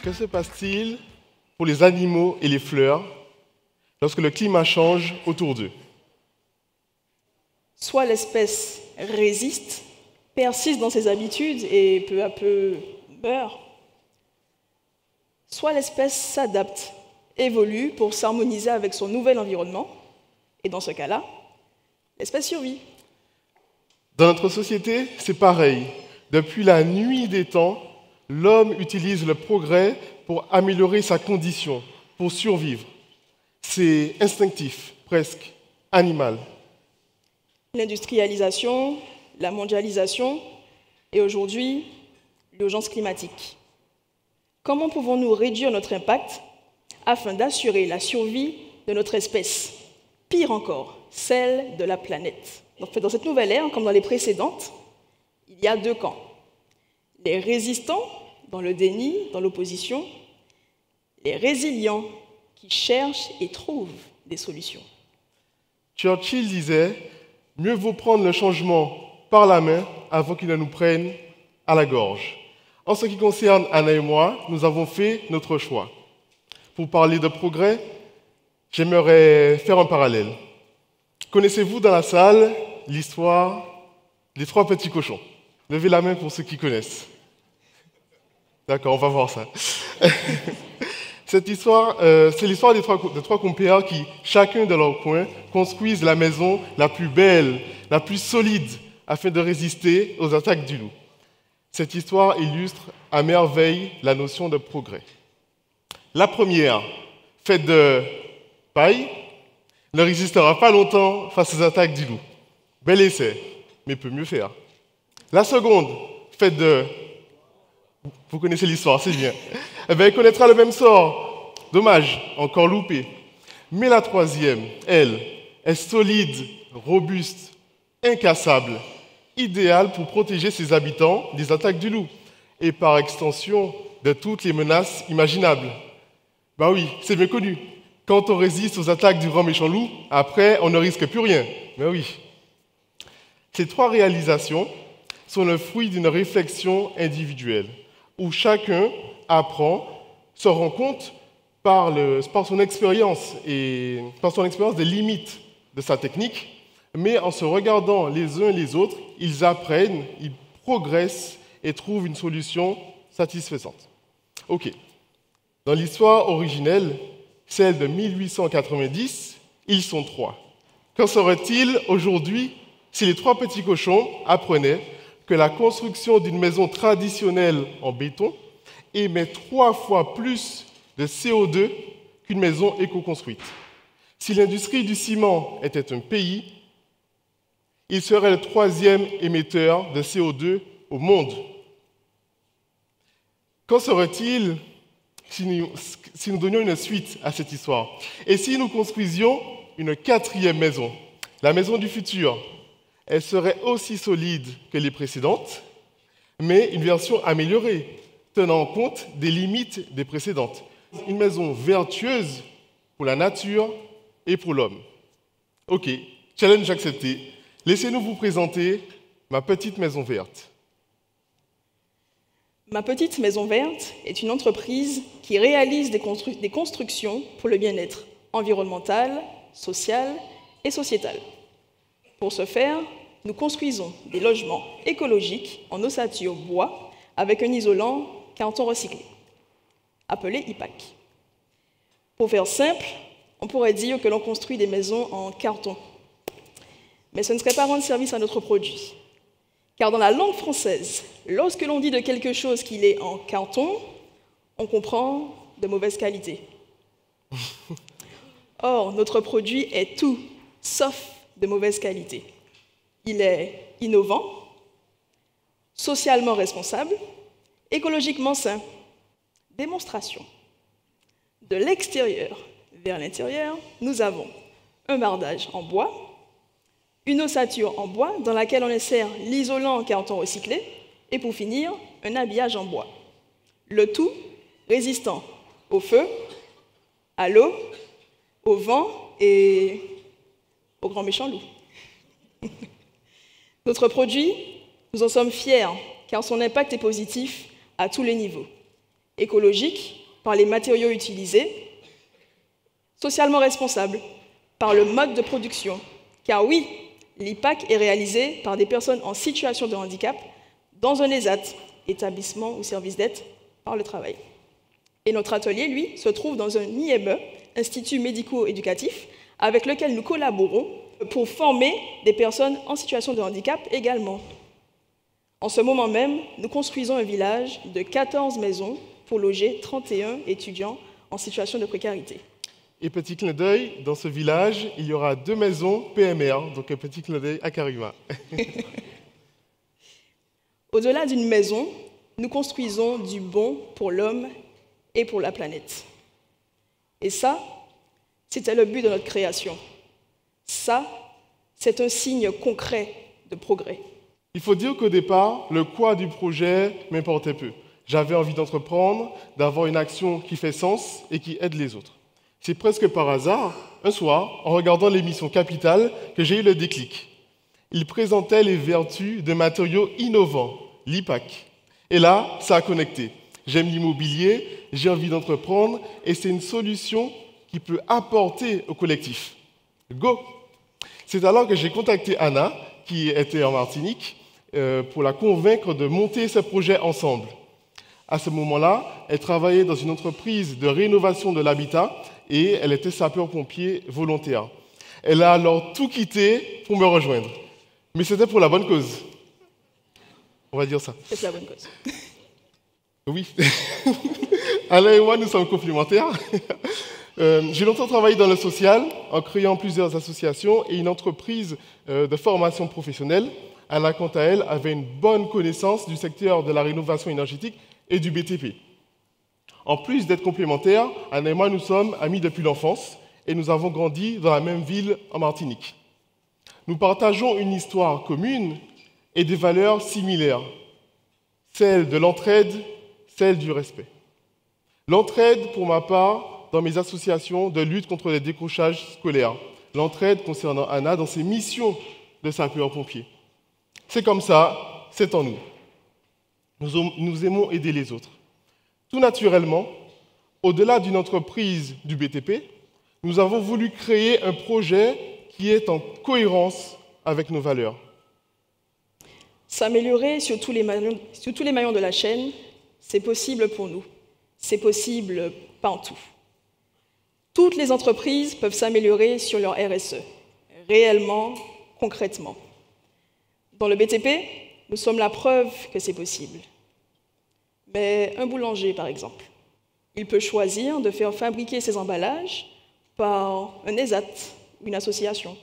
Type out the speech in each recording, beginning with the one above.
Que se passe-t-il pour les animaux et les fleurs lorsque le climat change autour d'eux? Soit l'espèce résiste, persiste dans ses habitudes et peu à peu meurt, soit l'espèce s'adapte, évolue pour s'harmoniser avec son nouvel environnement, et dans ce cas-là, l'espèce survit. Dans notre société, c'est pareil. Depuis la nuit des temps, l'homme utilise le progrès pour améliorer sa condition, pour survivre. C'est instinctif, presque animal. L'industrialisation, la mondialisation et aujourd'hui, l'urgence climatique. Comment pouvons-nous réduire notre impact afin d'assurer la survie de notre espèce? Pire encore, celle de la planète. Dans cette nouvelle ère, comme dans les précédentes, il y a deux camps. Les résistants, dans le déni, dans l'opposition, les résilients, qui cherchent et trouvent des solutions. Churchill disait « Mieux vaut prendre le changement par la main avant qu'il ne nous prenne à la gorge ». En ce qui concerne Anna et moi, nous avons fait notre choix. Pour parler de progrès, j'aimerais faire un parallèle. Connaissez-vous dans la salle l'histoire des 3 petits cochons? Levez la main pour ceux qui connaissent. D'accord, on va voir ça. Cette histoire, c'est l'histoire de trois compères qui, chacun de leur coin, construisent la maison la plus belle, la plus solide, afin de résister aux attaques du loup. Cette histoire illustre à merveille la notion de progrès. La première, faite de paille, ne résistera pas longtemps face aux attaques du loup. Bel essai, mais peut mieux faire. La seconde, faite de... Vous connaissez l'histoire, c'est bien. Eh bien, elle connaîtra le même sort. Dommage, encore loupé. Mais la troisième, elle, est solide, robuste, incassable, idéale pour protéger ses habitants des attaques du loup et par extension de toutes les menaces imaginables. Ben oui, c'est bien connu. Quand on résiste aux attaques du grand méchant loup, après, on ne risque plus rien. Ben oui. Ces 3 réalisations sont le fruit d'une réflexion individuelle, où chacun apprend, se rend compte par son expérience et par son expérience des limites de sa technique, mais en se regardant les uns les autres, ils apprennent, ils progressent et trouvent une solution satisfaisante. Ok. Dans l'histoire originelle, celle de 1890, ils sont 3. Qu'en serait-il aujourd'hui si les 3 petits cochons apprenaient que la construction d'une maison traditionnelle en béton émet 3 fois plus de CO2 qu'une maison éco-construite? Si l'industrie du ciment était un pays, il serait le 3e émetteur de CO2 au monde. Qu'en serait-il si nous donnions une suite à cette histoire? Et si nous construisions une 4e maison, la maison du futur? Elle serait aussi solide que les précédentes, mais une version améliorée, tenant compte des limites des précédentes. Une maison vertueuse pour la nature et pour l'homme. Ok, challenge accepté. Laissez-nous vous présenter ma petite maison verte. Ma petite maison verte est une entreprise qui réalise des constructions pour le bien-être environnemental, social et sociétal. Pour ce faire, nous construisons des logements écologiques en ossature bois avec un isolant carton recyclé, appelé IPAC. Pour faire simple, on pourrait dire que l'on construit des maisons en carton. Mais ce ne serait pas rendre service à notre produit. Car dans la langue française, lorsque l'on dit de quelque chose qu'il est en carton, on comprend de mauvaise qualité. Or, notre produit est tout, sauf de mauvaise qualité. Il est innovant, socialement responsable, écologiquement sain. Démonstration. De l'extérieur vers l'intérieur, nous avons un bardage en bois, une ossature en bois dans laquelle on insère l'isolant en carton recyclé et pour finir, un habillage en bois. Le tout résistant au feu, à l'eau, au vent et au grand méchant loup. Notre produit, nous en sommes fiers car son impact est positif à tous les niveaux. écologique, par les matériaux utilisés, socialement responsable, par le mode de production. Car oui, l'IPAC est réalisé par des personnes en situation de handicap dans un ESAT, établissement ou service d'aide par le travail. Et notre atelier, lui, se trouve dans un IME, Institut médico-éducatif, avec lequel nous collaborons pour former des personnes en situation de handicap également. En ce moment même, nous construisons un village de 14 maisons pour loger 31 étudiants en situation de précarité. Et petit clin d'œil, dans ce village, il y aura 2 maisons PMR, donc un petit clin d'œil à Karima. Au-delà d'une maison, nous construisons du bon pour l'homme et pour la planète. Et ça, c'était le but de notre création. Ça, c'est un signe concret de progrès. Il faut dire qu'au départ, le quoi du projet m'importait peu. J'avais envie d'entreprendre, d'avoir une action qui fait sens et qui aide les autres. C'est presque par hasard, un soir, en regardant l'émission Capital, que j'ai eu le déclic. Il présentait les vertus de matériaux innovants, l'IPAC. Et là, ça a connecté. J'aime l'immobilier, j'ai envie d'entreprendre, et c'est une solution qui peut apporter au collectif. Go! C'est alors que j'ai contacté Anna, qui était en Martinique, pour la convaincre de monter ce projet ensemble. À ce moment-là, elle travaillait dans une entreprise de rénovation de l'habitat et elle était sapeur-pompier volontaire. Elle a alors tout quitté pour me rejoindre. Mais c'était pour la bonne cause. On va dire ça. C'est la bonne cause. Oui. Alain et moi, nous sommes complémentaires. J'ai longtemps travaillé dans le social en créant plusieurs associations et une entreprise de formation professionnelle. Anna, quant à elle, avait une bonne connaissance du secteur de la rénovation énergétique et du BTP. En plus d'être complémentaires, Anna et moi, nous sommes amis depuis l'enfance et nous avons grandi dans la même ville en Martinique. Nous partageons une histoire commune et des valeurs similaires, celle de l'entraide, celle du respect. L'entraide, pour ma part, dans mes associations de lutte contre les décrochages scolaires. L'entraide concernant Anna dans ses missions de sapeur-pompier. C'est comme ça, c'est en nous. Nous aimons aider les autres. Tout naturellement, au-delà d'une entreprise du BTP, nous avons voulu créer un projet qui est en cohérence avec nos valeurs. S'améliorer sur tous les maillons de la chaîne, c'est possible pour nous. C'est possible partout. Toutes les entreprises peuvent s'améliorer sur leur RSE, réellement, concrètement. Dans le BTP, nous sommes la preuve que c'est possible. Mais un boulanger, par exemple, il peut choisir de faire fabriquer ses emballages par un ESAT, une association.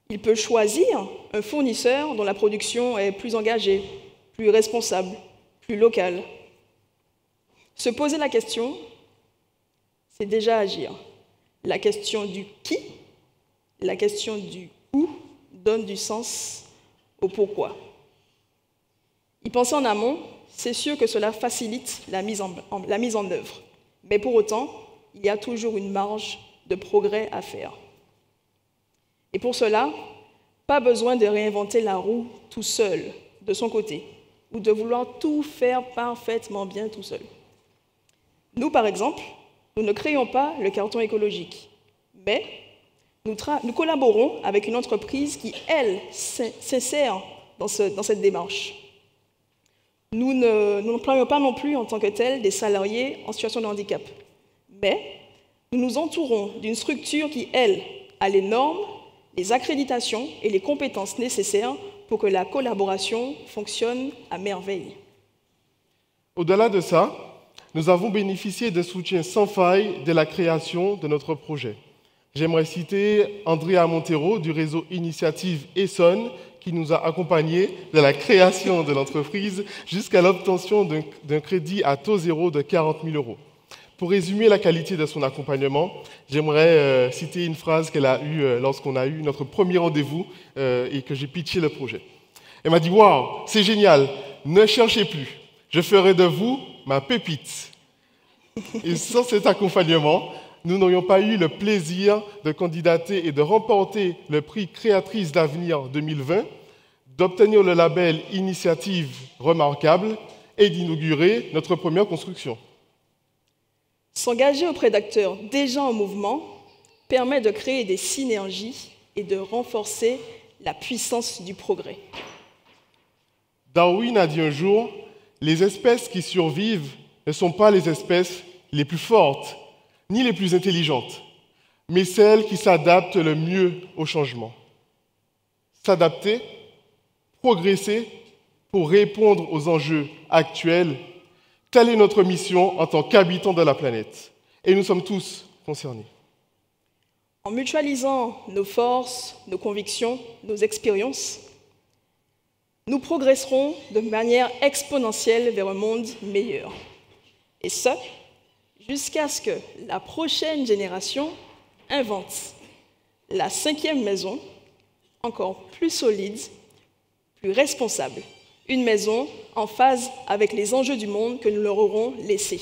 Il peut choisir un fournisseur dont la production est plus engagée, plus responsable, plus locale. Se poser la question, c'est déjà agir. La question du qui, la question du où donne du sens au pourquoi. Y penser en amont, c'est sûr que cela facilite la mise en œuvre. Mais pour autant, il y a toujours une marge de progrès à faire. Et pour cela, pas besoin de réinventer la roue tout seul, de son côté, ou de vouloir tout faire parfaitement bien tout seul. Nous, par exemple, nous ne créons pas le carton écologique, mais nous collaborons avec une entreprise qui, elle, s'insère dans cette démarche. Nous n'employons pas non plus en tant que tels des salariés en situation de handicap, mais nous nous entourons d'une structure qui, elle, a les normes, les accréditations et les compétences nécessaires pour que la collaboration fonctionne à merveille. Au-delà de ça, nous avons bénéficié d'un soutien sans faille dès la création de notre projet. J'aimerais citer Andrea Montero du réseau Initiative Essonne qui nous a accompagnés de la création de l'entreprise jusqu'à l'obtention d'un crédit à taux zéro de 40 000 €. Pour résumer la qualité de son accompagnement, j'aimerais citer une phrase qu'elle a eue lorsqu'on a eu notre premier rendez-vous et que j'ai pitché le projet. Elle m'a dit « Waouh, c'est génial, ne cherchez plus, je ferai de vous ma pépite ». Et sans cet accompagnement, nous n'aurions pas eu le plaisir de candidater et de remporter le prix Créatrice d'avenir 2020, d'obtenir le label Initiative Remarquable et d'inaugurer notre première construction. S'engager auprès d'acteurs déjà en mouvement permet de créer des synergies et de renforcer la puissance du progrès. Darwin a dit un jour, les espèces qui survivent ne sont pas les espèces les plus fortes, ni les plus intelligentes, mais celles qui s'adaptent le mieux au changement. S'adapter, progresser pour répondre aux enjeux actuels, telle est notre mission en tant qu'habitants de la planète. Et nous sommes tous concernés. En mutualisant nos forces, nos convictions, nos expériences, nous progresserons de manière exponentielle vers un monde meilleur. Et ce, jusqu'à ce que la prochaine génération invente la 5e maison, encore plus solide, plus responsable. Une maison en phase avec les enjeux du monde que nous leur aurons laissés.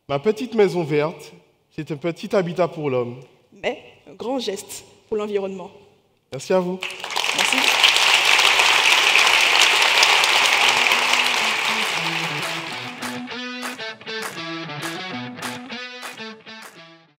Ma petite maison verte, c'est un petit habitat pour l'homme. Mais un grand geste pour l'environnement. Merci à vous. Merci.